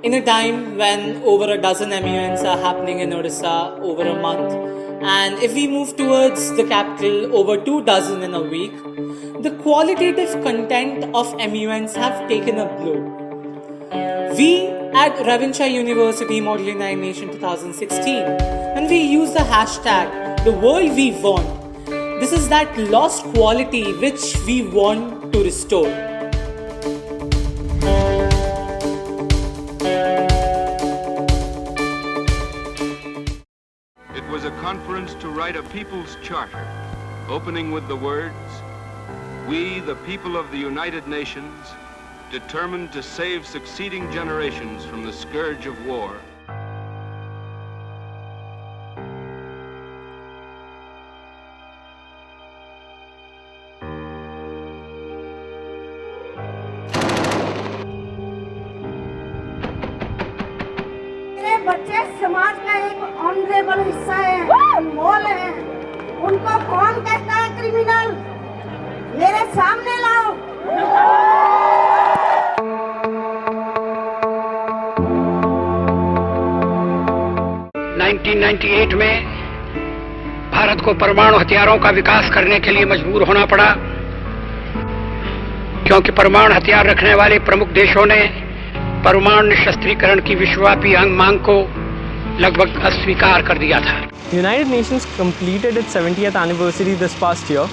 In a time when over a dozen MUNs are happening in Odisha over a month, and if we move towards the capital, over 2 dozen in a week, the qualitative content of MUNs have taken a blow. We at Ravenshaw University Model 9 Nation 2016, when we use the hashtag the world we want, this is that lost quality which we want to restore. It was a conference to write a people's charter, opening with the words, "We, the people of the United Nations, determined to save succeeding generations from the scourge of war." मेरे बच्चे समाज का एक honourable हिस्सा है, अनमोल है। उनको कौन कहता है क्रिमिनल? मेरे सामने लाओ। 1998 में भारत को परमाणु हथियारों का विकास करने के लिए मजबूर होना पड़ा, क्योंकि परमाणु हथियार रखने वाले प्रमुख देशों ने परमाणु निशस्त्रीकरण की विश्वव्यापी मांग को लगभग अस्वीकार कर दिया था। United Nations completed its 70th anniversary this past year.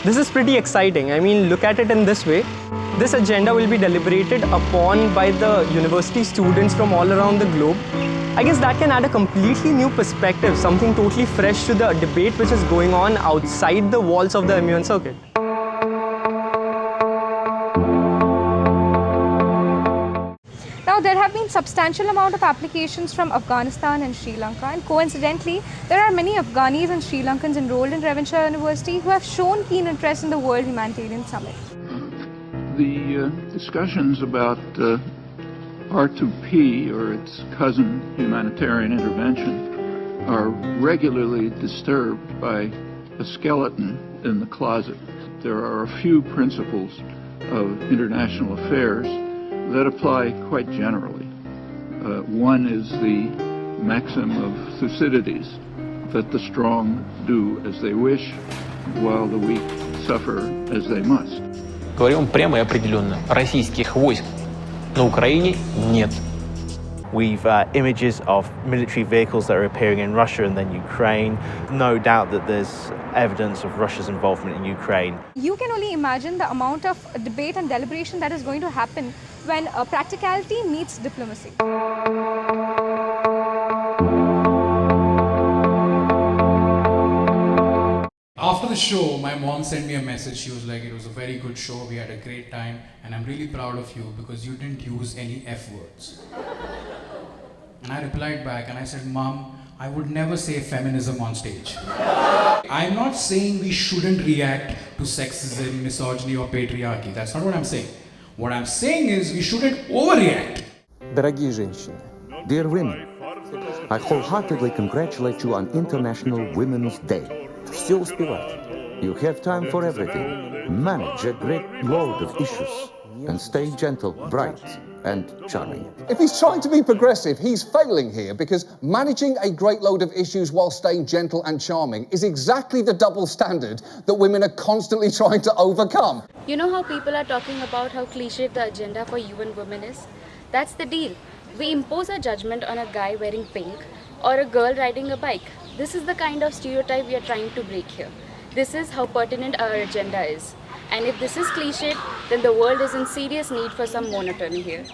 This is pretty exciting. I mean, look at it in this way. This agenda will be deliberated upon by the university students from all around the globe. I guess that can add a completely new perspective, something totally fresh to the debate which is going on outside the walls of the MUN circuit. Now, there have been substantial amount of applications from Afghanistan and Sri Lanka, and coincidentally, there are many Afghanis and Sri Lankans enrolled in Ravenshaw University who have shown keen interest in the World Humanitarian Summit. The discussions about R2P, or its cousin, humanitarian intervention, are regularly disturbed by a skeleton in the closet. There are a few principles of international affairs that apply quite generally. One is the maxim of Thucydides, that the strong do as they wish, while the weak suffer as they must. Говорим прямо и определенно, российских войск на Украине нет. We've images of military vehicles that are appearing in Russia and then Ukraine. No doubt that there's evidence of Russia's involvement in Ukraine. You can only imagine the amount of debate and deliberation that is going to happen when practicality meets diplomacy. After the show, my mom sent me a message. She was like, "It was a very good show, we had a great time, and I'm really proud of you because you didn't use any F words." And I replied back and I said, "Mom, I would never say feminism on stage." I'm not saying we shouldn't react to sexism, misogyny or patriarchy. That's not what I'm saying. What I'm saying is we shouldn't overreact. Дорогие женщины, dear women, I wholeheartedly congratulate you on International Women's Day. Все успевать. You have time for everything. Manage a great load of issues and stay gentle, bright, and charming. If he's trying to be progressive, he's failing here, because managing a great load of issues while staying gentle and charming is exactly the double standard that women are constantly trying to overcome. You know how people are talking about how cliched the agenda for UN women is? That's the deal. We impose a judgment on a guy wearing pink or a girl riding a bike. This is the kind of stereotype we are trying to break here. This is how pertinent our agenda is. And if this is cliched, then the world is in serious need for some monotony here.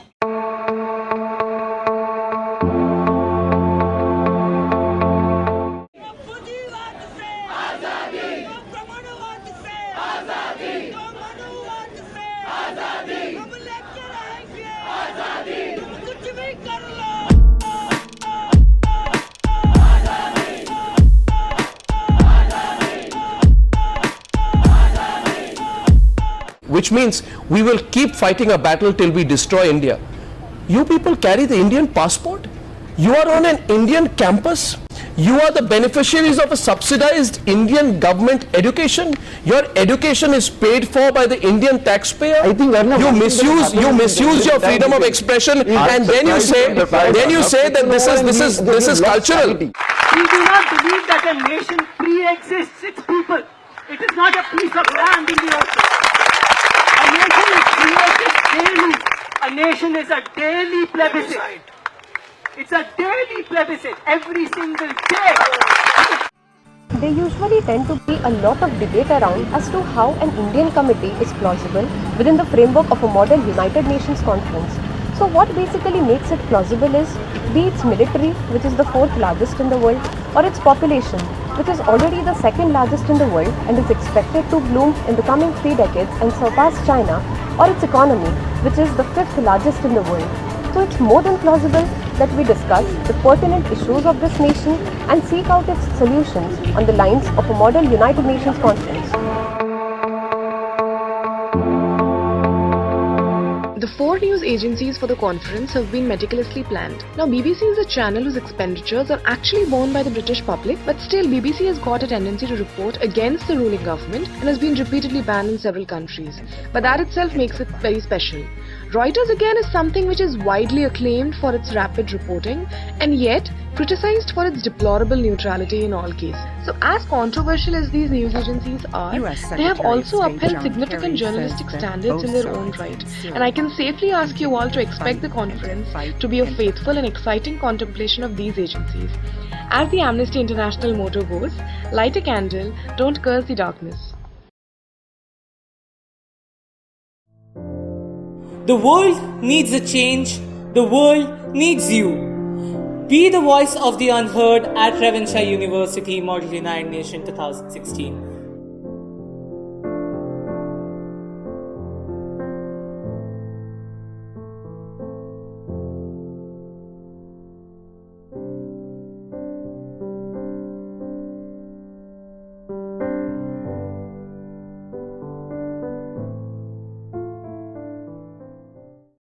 Which means we will keep fighting a battle till we destroy India. You people carry the Indian passport? You are on an Indian campus? You are the beneficiaries of a subsidized Indian government education. Your education is paid for by the Indian taxpayer. I think you misuse your freedom of expression, and then you say that this is cultural. We do not believe that a nation pre-exists its people. It is not a piece of land in the ocean. A nation is created daily. A nation is a daily plebiscite. It's a daily plebiscite every single day. There usually tend to be a lot of debate around as to how an Indian committee is plausible within the framework of a model United Nations conference. So what basically makes it plausible is be its military, which is the 4th largest in the world, or its population, which is already the 2nd largest in the world and is expected to bloom in the coming 3 decades and surpass China, or its economy, which is the 5th largest in the world. So it's more than plausible that we discuss the pertinent issues of this nation and seek out its solutions on the lines of a model United Nations conference. The 4 news agencies for the conference have been meticulously planned. Now, BBC is a channel whose expenditures are actually borne by the British public, but still BBC has got a tendency to report against the ruling government and has been repeatedly banned in several countries. But that itself makes it very special. Reuters again is something which is widely acclaimed for its rapid reporting and yet criticized for its deplorable neutrality in all cases. So as controversial as these news agencies are, they have also upheld significant journalistic standards in their own right. And I can safely ask you all to expect the conference to be a faithful and exciting contemplation of these agencies. As the Amnesty International motto goes, light a candle, don't curse the darkness. The world needs a change. The world needs you. Be the voice of the unheard at Ravenshaw University Model United Nation 2016.